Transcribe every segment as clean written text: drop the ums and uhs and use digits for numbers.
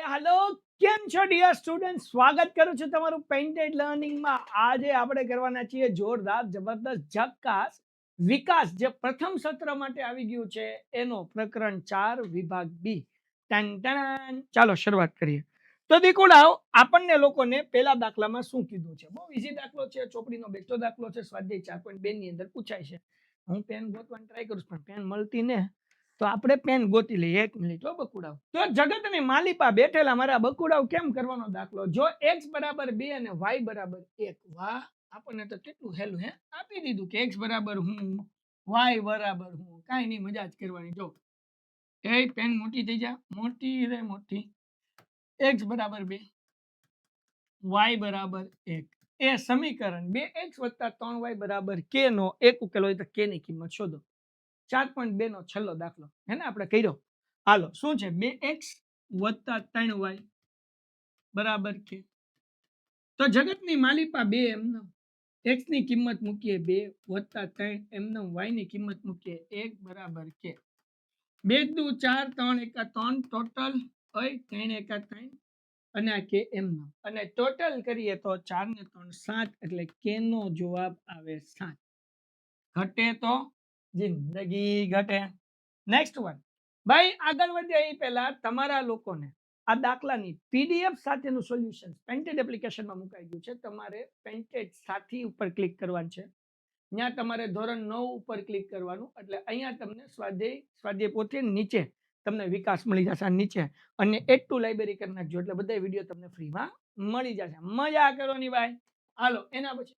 Hello કેમ છો dear student, સ્વાગત કરું છું તમારું પેઇન્ટેડ લર્નિંગમાં. આજે આપણે કરવાના છીએ જોરદાર જબરદસ્ત ઝક્કાસ વિકાસ, જે પ્રથમ સત્ર માટે આવી ગયું છે એનો પ્રકરણ 4 વિભાગ બી. ચાલો શરૂઆત કરીએ. તો દીકુડાઓ, આપણને લોકોને પેલા દાખલામાં શું કીધું છે? બહુ ઈઝી દાખલો છે, ચોપડીનો બેઠો દાખલો છે, સ્વાધ્યાય 4.2 ની અંદર પૂછાય છે. હું પેન ગોતવાની ટ્રાય કરું પણ પેન મળતી ને, તો આપણે પેન ગોતી લઈએ. 1 મિનિટ હો બકુડાવ. તો જગતની માલિપા બેઠેલા મારા બકુડાવ કેમ કરવાનો દાખલો? જો x બરાબર 2 અને y બરાબર 1. વાહ, આપણને તો કેટલું હેલું હે આપી દીધું કે x બરાબર હું, y બરાબર હું. કાઈ નહીં, મજા જ કરવાની. જો એ પેન મોટી થઈ જા, મોટી રે મોટી. x બરાબર 2, y બરાબર 1. એ સમીકરણ 2x + 3y બરાબર k નો એક ઉકેલ હોય તો k ની કિંમત શોધો. 4.2 નો છેલ્લો દાખલો હે ને આપણે કર્યો. હાલો, શું છે? 2x + 3y બરાબર k. તો જગતની માલિપા 2 એમનો x ની કિંમત મૂકીએ 2 + 3 એમનો y ની કિંમત મૂકીએ 1 બરાબર k. 2 દુ 4, 3 એકા 3, ટોટલ 3 એકા 3 અને આ k એમનો, અને ટોટલ કરીએ તો 4 ને 3 7, એટલે k નો જવાબ આવે 7. ઘટે તો જિંદગી ઘટે. નેક્સ્ટ વન ભાઈ, આગળ વધે એ પહેલા તમારા લોકોને આ દાખલાની પીડીએફ સાથેનું સોલ્યુશન પેન્ટેડ એપ્લિકેશનમાં મુકાઈ ગયું છે. તમારે પેન્ટેડ સાથી ઉપર ક્લિક કરવાનું છે. ત્યાં તમારે ધોરણ 9 ઉપર ક્લિક કરવાનું, એટલે અહીંયા તમને સ્વાધ્યાય પોથી નીચે તમને વિકાસ મળી જશે નીચે, અને એડ ટુ લાઇબ્રેરી કરી નાખજો, એટલે બધા વિડીયો તમને ફ્રીમાં મળી જશે. મજા કરો ની ભાઈ. હાલો, એના પછી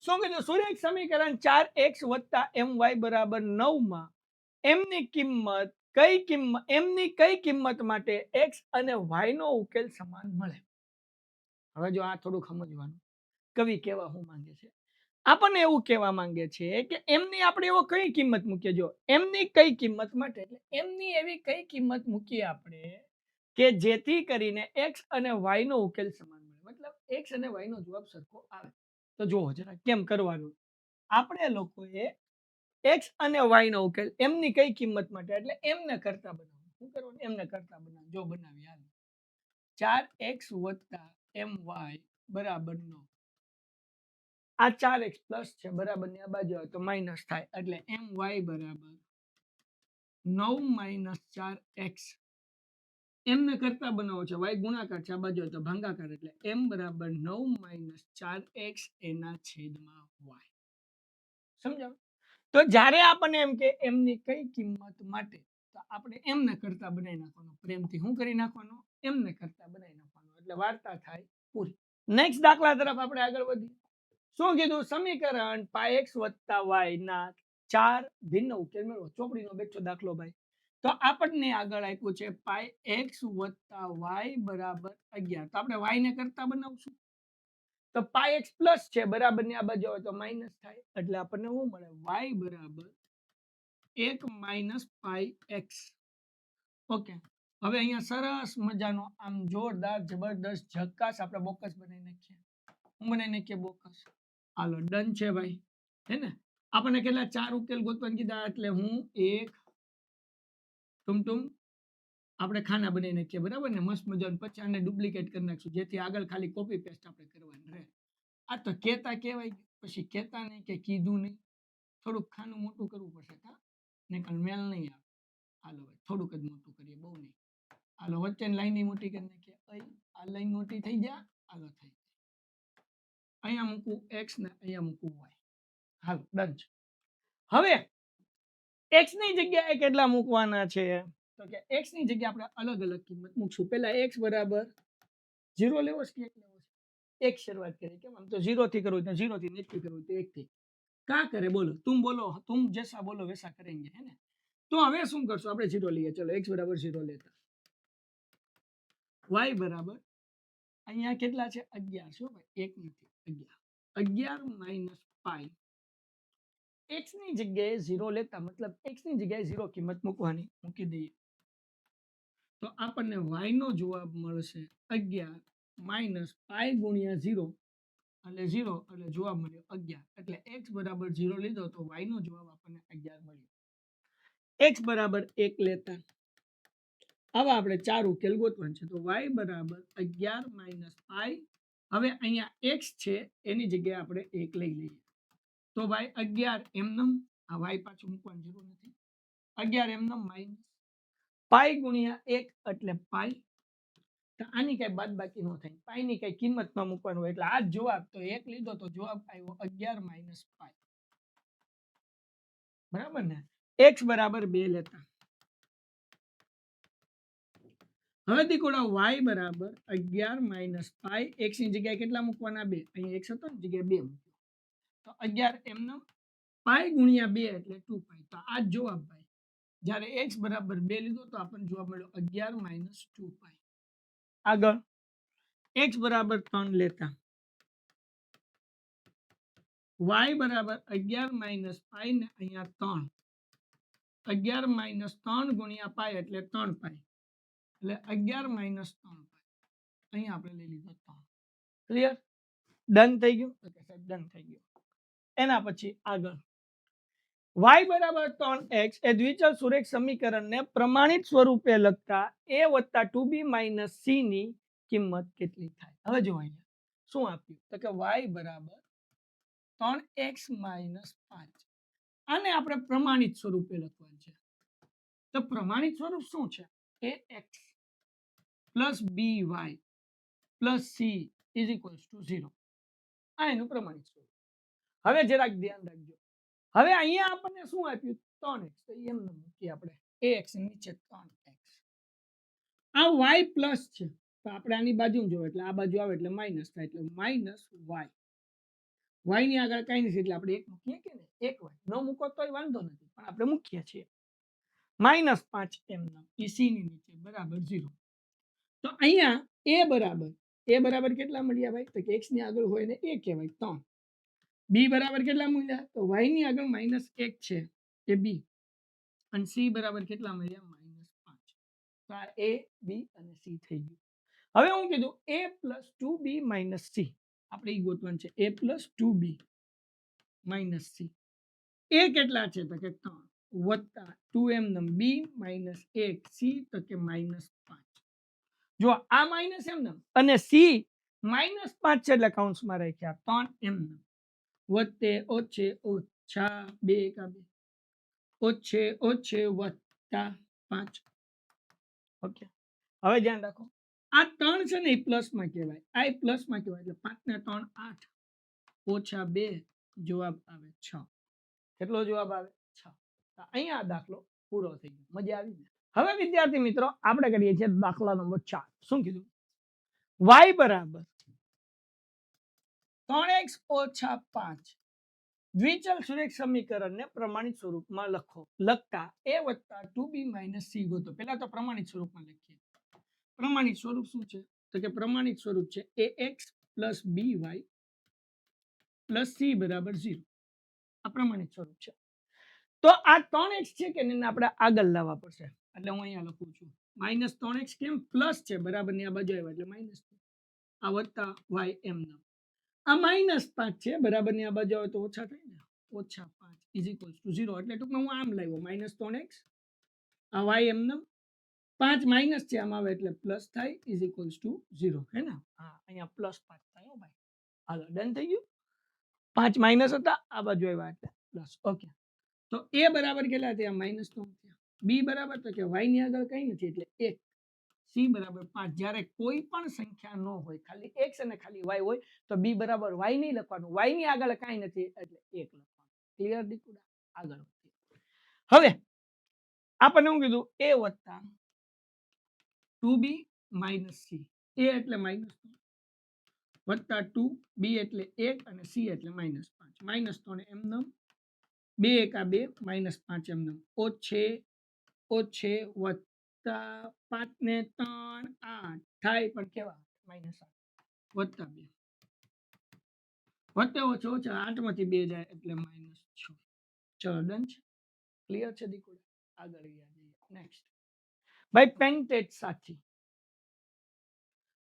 શું કીધું? સુરેખ સમીકરણ 4x + my બરાબર 9 માં એમની કઈ કિંમત માટે x અને y નો ઉકેલ સમાન મળે? હવે જો આ થોડું સમજવાનું, કવિ કેવા હું માંગે છે, આપણને એવું કહેવા માંગે છે કે એમની આપણે એવો કઈ કિંમત મૂકીએ. જો એમની કઈ કિંમત માટે, એટલે એમની એવી કઈ કિંમત મૂકીએ આપણે કે જેથી કરીને x અને y નો ઉકેલ સમાન મળે, મતલબ x અને y નો જવાબ સરખો આવે. તો જુઓ જરા કેમ કરવાનું. આપણે લોકોએ x અને y નો ઉકેલ એમની કઈ કિંમત માટે, એટલે એમને કરતા બનાવવું. શું કરવાનું? એમને કરતા બનાવવું. જો બનાવી હાલ, 4x + my બરાબર 9. આ 4x પ્લસ છે, બરાબર ની આ બાજુ આવે તો માઇનસ થાય, એટલે my બરાબર 9 - 4x. એમને કરતા બનાવો છે, y ગુણાકાર છે, આ બાજુ આવે તો ભાગાકાર, એટલે m બરાબર 9 - 4x એના છેદમાં y. સમજાવ? તો જ્યારે આપણને એમ કે એમની કઈ કિંમત માટે, તો આપણે એમને કરતા બનાવી નાખવાનો. પ્રેમથી શું કરી નાખવાનો? એમને કરતા બનાવી નાખવાનો, એટલે વાર્તા થાય પૂરી. નેક્સ્ટ દાખલા તરફ આપણે આગળ વધીએ. શું કીધું? સમીકરણ πx + y ના 4 ભિન્ન ઉકેલ મેળવો. ચોપડીનો બેઠો દાખલો ભાઈ. તો આપણને આગળ આપ્યું છે πx + y બરાબર 11. તો આપણે y ને કરતા બનાવશું, તો πx પ્લસ છે, બરાબર ની આ બાજુ આવે તો માઇનસ થાય, એટલે આપણને શું મળે? y બરાબર 1 - πx. ઓકે, હવે અહીંયા સરસ મજાનો આમ જોરદાર જબરદસ્ત ઝક્કાસ આપણે બોકસ બનાવી નાખીએ. હું બનાવી નાખીએ બોકસ. હાલો, ડન છે ભાઈ, હે ને? આપણને કેટલા 4 ઉકેલ ગોતવાના કીધા, એટલે હું એક ટુમટુમ આપણે ખાના બનાવી નાખીએ, બરાબર ને? મસ્ત મજાનું. પછી આને ડુપ્લિકેટ કરી નાખશું, જેથી આગળ ખાલી કોપી પેસ્ટ આપણે કરવાની રહે. આ તો કેતા કહેવાય, પછી કેતા નહીં કે કીધું નહીં. થોડુંક ખાનું મોટું કરવું પડશે, હા, ને કાલ મેલ નહીં આવે. હાલો ભાઈ, થોડુંક જ મોટું કરીએ, બહુ નહીં. હાલો, વચ્ચેની લાઈન મોટી કરી નાખીએ. આ લાઈન મોટી થઈ જાય. હાલો, થઈ અહીંયા મૂકું x ને અહીંયા મૂકું y. હાલો, ડન છે. હવે x ની જગ્યાએ કેટલા મૂકવાના છે? તો કે x ની જગ્યાએ આપણે અલગ અલગ કિંમત મૂકશું. પહેલા x બરાબર 0 લેવો છે કે 1 લેવો છે? એક શરૂઆત કરીએ. કેમ? આમ તો 0 થી કરવું તો 0 થી, 1 થી કરવું તો 1 થી. કા કરે બોલો? तुम जैसा बोलो वैसा करेंगे, है ना? तो હવે શું કરશું? આપણે 0 લઈએ. ચલો, x બરાબર 0 લેતા, y બરાબર અહીંયા કેટલા છે? 11 છે ભાઈ, 1 નથી, 11. 11 - π. x ની જગ્યાએ 0 લેતા, મતલબ x ની જગ્યાએ 0 કિંમત મૂકવાની. મૂકી દઈએ તો આપણને y નો જવાબ મળશે 11 - π × 0, એટલે 0, એટલે જવાબ મળ્યો 11. એટલે x બરાબર 0 લીધો તો y નો જવાબ આપણને 11 મળ્યો. x બરાબર 1 લેતા, આવા આપણે 4 ઉકેલ ગોતવાના છે. તો y બરાબર 11 માઇનસ પાઈ. હવે અહીંયા x છે એની જગ્યાએ આપણે 1 લઈ લઈએ. તો ભાઈ 11 એમનેમ, આ y પાછું મૂકવાની જરૂર નથી. 11 એમનેમ માઇનસ પાઈ ગુણ્યા 1 એટલે પાઈ. તો આની કઈ બાદબાકી ન થાય, પાઈની કઈ કિંમત ન મૂકવાનું હોય. એટલે આ જ જવાબ, તો 1 લીધો તો જવાબ આવ્યો 11 માઇનસ પાઈ. બરાબર ને? x બરાબર 2 લેતા. હવે દીકોડા y બરાબર 11 માઇનસ પાઈ. x ની જગ્યાએ કેટલા મૂકવાના? 2. અહીં x હતો ને, જગ્યાએ 2 મૂક્યો. તો 11 એમનેમ, પાઈ ગુણ્યા 2 એટલે 2 પાઈ. તો આ જ જવાબ ભાઈ. જ્યારે x બરાબર 2 લીધો તો આપણને જવાબ મળ્યો 11 માઇનસ 2 પાઈ. આગળ x બરાબર 3 લેતા. y બરાબર 11 માઇનસ પાઈ ને અહીંયા 3. 11 માઇનસ 3 ગુણ્યા પાઈ એટલે 3 પાઈ. એટલે 11 માઇનસ 3 પાઈ. અહીંયા આપણે લઈ લીધો 3. ક્લિયર? ડન થઈ ગયું? ઓકે સાહેબ, ડન થઈ ગયું. એના પછી આગળ y બરાબર 3x એ દ્વિચલ સુરેખ સમીકરણને પ્રમાણિત સ્વરૂપે લખતા a વત્તા 2b માઇનસ c ની કિંમત કેટલી થાય? હવે જો અહીંયા શું આપ્યું? તો કે y બરાબર 3x માઇનસ 5. આને આપણે પ્રમાણિત સ્વરૂપે લખવાનું છે. તો પ્રમાણિત સ્વરૂપ શું છે? ax plus by plus c is equals to 0. આ એનું પ્રમાણિત સ્વરૂપ. હવે જરાક ધ્યાન રાખજો. હવે અહીંયા આપણને શું આપ્યું? 3x. તો એમને મૂકીએ આપણે ax નીચે 3x. આ y પ્લસ છે, તો આપણે આની બાજુ જો, એટલે આ બાજુ આવે એટલે માઇનસ થાય, એટલે માઇનસ y ની આગળ કઈ નથી એટલે આપણે 1 મૂકીએ કે ને? 1y ન મૂકો તોય વાંધો નથી, પણ આપણે મૂકીએ છીએ. માઇનસ 5 એમના c ની નીચે બરાબર 0. તો અહીંયા a બરાબર કેટલા મળ્યા ભાઈ? તો કે x ની આગળ હોય ને a કહેવાય 3. b બરાબર કેટલા મળ્યા? તો y ની આગળ માઇનસ 1 છે એ b. અને c બરાબર કેટલા મળ્યા? માઇનસ 5. તો આ a b અને c થઈ ગયું. હવે હું કીધું a plus 2b minus c. આપણે એ ગોતવાનું છે. a plus 2b minus c. a કેટલા છે? તો કે 3 વત્તા 2m b માઇનસ 1 c તો કે માઇનસ 5. જો આ માઇનસ એમ અને c માઇનસ 5 છે એટલે કૌંસમાં રાખ્યા 3 એમ વત્તે ઓછે ઓછા 2 કા 2 ઓછે ઓછે વત્તા 5. ઓકે, હવે ધ્યાન રાખો, આ 3 છે ને એ પ્લસમાં કહેવાય, આ પ્લસમાં કહેવાય. એટલે 5 ને 3 8 ઓછા 2 જવાબ આવે 6. કેટલો જવાબ આવે? 6. અહીંયા દાખલો પૂરો થઈ ગયો. મજા આવી ને? હવે વિદ્યાર્થી મિત્રો આપણે કરીએ છીએ દાખલા નંબર 4. શું કીધું? y બરાબર 3x ઓછા 5 દ્વિચલ સુરેખ સમીકરણને પ્રમાણિત સ્વરૂપમાં લખતા a વત્તા 2b માઇનસ c ગોતો. પહેલા તો પ્રમાણિત સ્વરૂપમાં લખીએ. પ્રમાણિત સ્વરૂપ શું છે? તો કે પ્રમાણિત સ્વરૂપ છે ax plus by plus c બરાબર 0. આ પ્રમાણિત સ્વરૂપ છે. તો આ 3x છે કે એને આપણે આગળ લાવવા પડશે. એટલે હું અહીંયા લખું છું માઇનસ 3x. કેમ? પ્લસ છે, બરાબર ની આ બાજુ આવ્યા એટલે માઇનસ. આ વત્તા y એમ ના. આ માઇનસ 5 છે, બરાબર ની આ બાજુ આવે તો ઓછા થાય ને, ઓછા 5 ઇઝ ઇક્વલ્સ ટુ 0. એટલે ટૂંકમાં હું આમ લાવ્યો માઇનસ 3x, આ y એમ ના 5 માઇનસ છે, આમ આવે એટલે પ્લસ થાય ઇઝ ઇક્વલ્સ ટુ 0. હે ને? હા, અહીંયા પ્લસ 5 થાય. ભાઈ હાલો, ડન થઈ ગયું. 5 માઇનસ હતા, આ બાજુ આવ્યા એટલે પ્લસ. ઓકે, તો a બરાબર કેટલા થયા? માઇનસ 3 થયા. b બરાબર તો કે y ની આગળ કઈ નથી એટલે 1. c બરાબર 5. જ્યારે કોઈ પણ સંખ્યા ન હોય, ખાલી x અને ખાલી y હોય તો b બરાબર y નહીં લખવાનું, y ની આગળ કઈ નથી એટલે 1 લખવાનું. ક્લિયર દીકુડા? આગળ હવે આપણને શું કીધું? a વત્તા 2b માઇનસ c. a એટલે માઇનસ 3 વત્તા 2, b એટલે 1 અને c એટલે માઇનસ 5. માઇનસ 3 એમનેમ, 2 એકા 2 માઇનસ 5 એમનેમ ઓછે ઓછે વત્તા 5 ને 3 8 થાય, પણ કેવા? માઇનસ 8 વત્તા 2 વત્તે ઓછો ઓછા 8 માંથી 2 જાય એટલે માઇનસ 6. ચલો, ડન છે? ક્લિયર છે દીકુડા? આગળ જઈએ. નેક્સ્ટ ભાઈ, પેન્ટેડ સાથી.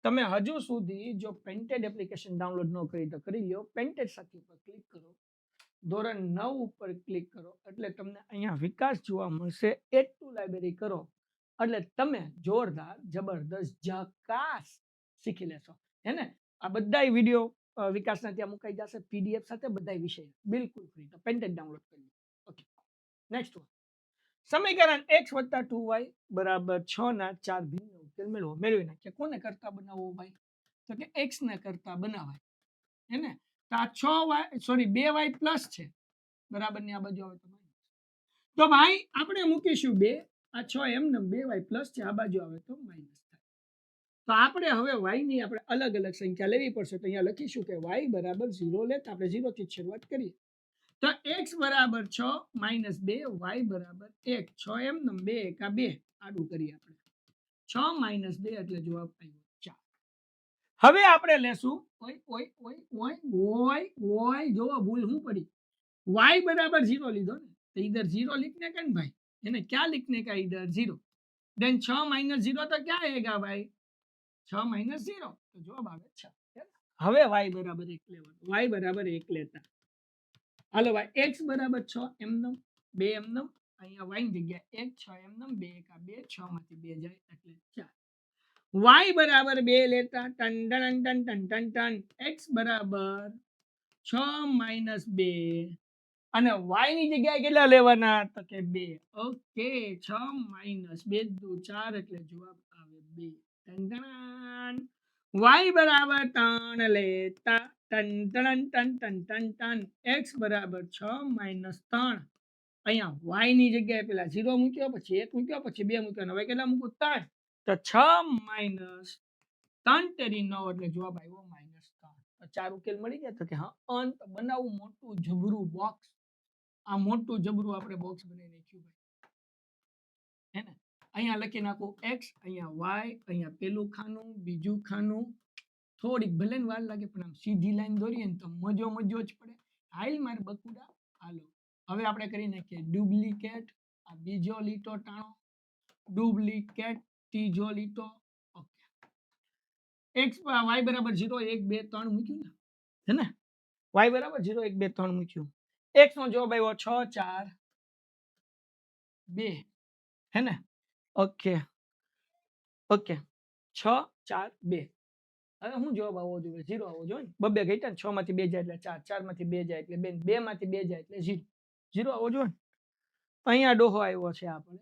તમે હજુ સુધી જો પેન્ટેડ એપ્લિકેશન ડાઉનલોડ ન કરી તો કરી લો. પેન્ટેડ સાથી પર ક્લિક કરો, ધોરણ 9 ઉપર ક્લિક કરો એટલે તમને અહીંયા વિકાસ જોવા મળશે. એડ ટુ લાઇબ્રેરી કરો એટલે તમે જોરદાર જબરદસ્ત ઝકાસ શીખી લેશો હે ને. આ બધા વિડીયો વિકાસના ત્યાં મુકાઈ જશે પીડીએફ સાથે બધા વિષય બિલકુલ ફ્રી. તો પેન્ટેડ ડાઉનલોડ કરી લો. Okay next one. સમીકરણ x + 2y = 6 ના 4 ભિન્ન ઉકેલ મેળવી નાખ્યા. કોને કરતા બનાવવો ભાઈ? તો કે x ને કરતા બનાવાય હે ને. તો આ 2y પ્લસ છે બરાબર ની આ બાજુ આવે તો ભાઈ આપણે મૂકીશું 2. આ 6 એમને 2y પ્લસ છે આ બાજુ આવે તો માઇનસ થાય. તો આપણે હવે y ની આપણે અલગ અલગ સંખ્યા લેવી પડશે. તો અહીંયા લખીશું કે y = 0 લેતા આપણે 0 થી શરૂઆત કરીએ. તો x = 6 - 2 y = 1. 6 એમને 2 એકા 2 આડું કરીએ આપણે 6 - 2 એટલે જવાબ આવ્યો 4. હવે આપણે લેશું ઓય જોવો ભૂલ શું પડી. y = 0 લીધો ને तो इधर 0 लिखने का भाई है ना. क्या लिखने का इधर 0. देन 6 - 0 तो क्या आएगा भाई 6 - 0 तो जवाब आवे 6. હવે y = 1 લેવાનું. y = 1 લેતા હાલો ભાઈ x = 6 એમનમ 2 એમનમ અહીંયા y ની જગ્યા 1 6 એમનમ 2 એકા 2 6 માંથી 2 જાય એટલે 4. y = 2 લેતા ton ton ton ton ton ton x = 6 - 2 અને y ની જગ્યાએ કેટલા લેવાના તો કે 2. ઓકે 6 - 2 * 4 એટલે જવાબ આવે 2. ટન y = 3 લેતા ton ton ton ton ton ton x = 6 - 3 અહીંયા y ની જગ્યાએ પેલા 0 મૂક્યો પછી 1 મૂક્યો પછી 2 મૂક્યો હવે કેટલા મૂકું 3 તો 6 - 3 તેરી 9 એટલે જવાબ આવ્યો -3. તો 4 ઉકેલ મળી ગયા. તો કે હા અંત બનાવવું મોટું જબરું બોક્સ. આ મોટું જબરું આપણે બોક્સ બનાવી નાખ્યું ભાઈ હે ને. અહીંયા લખી નાખો x અહીંયા y અહીંયા પેલું ખાનું બીજું ખાનું. થોડીક ભલે વાર લાગે પણ આમ સીધી લાઈન દોરીએ ને તો મજો જ પડે. હાલ માર બકુડા હાલો હવે આપણે કરી નાખીએ ડુપ્લિકેટ. આ બીજો લીટો ટાણો ડુપ્લિકેટ ત્રીજો લીટો. ઓકે x y = 0 1 2 3 મૂક્યું ને હે ને. y = 0 1 2 3 મૂક્યું. x નો જવાબ આવ્યો 6 4 2 હે ને. ઓકે 6 4 2 હવે હું જવાબ આવવો જોઈએ 0 આવવો જોઈએ ને. બબે ઘટ્યા ને 6 માંથી 2 જાય એટલે 4 4 માંથી 2 જાય એટલે 2 માંથી 2 જાય એટલે 0 0 આવવો જોઈએ ને. અહીંયા ડોહો આવ્યો છે આપણે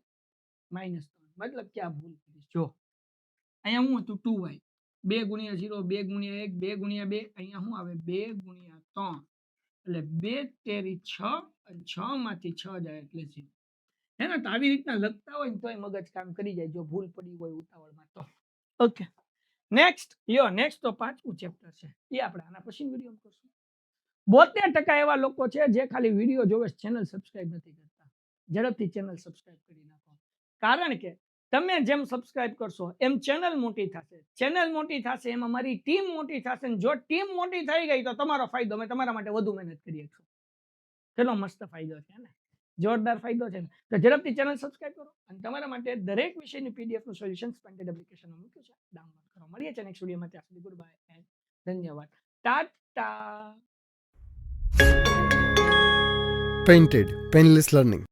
-3 મતલબ કે આ ભૂલ કરી. જો અહીંયા હું હતું 2y 2 * 0 2 * 1 2 * 2 અહીંયા શું આવે 2 * 3 એટલે 2 તેરી 6 અને 6 માંથી 6 જાય એટલે 0 હે ને. તો આવી રીતના લખતા હોય ને તોય મગજ કામ કરી જાય જો ભૂલ પડી હોય ઉતાવળમાં તો. ઓકે નેક્સ્ટ તો 5મું ચેપ્ટર છે એ આપણે આના પછી વિડીયો કરશું. 72% એવા લોકો છે જે ખાલી વિડીયો જોવે ચેનલ સબસ્ક્રાઇબ નથી કરતા. ઝડપથી ચેનલ સબસ્ક્રાઇબ કરી નાખો. કારણ કે તમે જેમ સબસ્ક્રાઇબ કરશો એમ ચેનલ મોટી થશે. ચેનલ મોટી થશે એમ અમારી ટીમ મોટી થશે. જો ટીમ મોટી થઈ ગઈ તો તમારો ફાયદો. અમે તમારા માટે વધુ મહેનત કરી શકશું. કેટલો મસ્ત ફાયદો છે ને. જોરદાર ફાયદો છે ને. તો ઝડપથી ચેનલ સબસ્ક્રાઇબ કરો અને તમારા માટે દરેક વિષયની પીડીએફ નું સોલ્યુશન પેન્ટેડ એપ્લિકેશનમાં મૂક્યું છે. ડાઉનલોડ કરો. મળીએ છીએ નેક્સ્ટ વિડીયોમાં. ત્યાં સુધી ગુડ બાય એન્ડ ધન્યવાદ. ટાટા. Painted Painless Learning.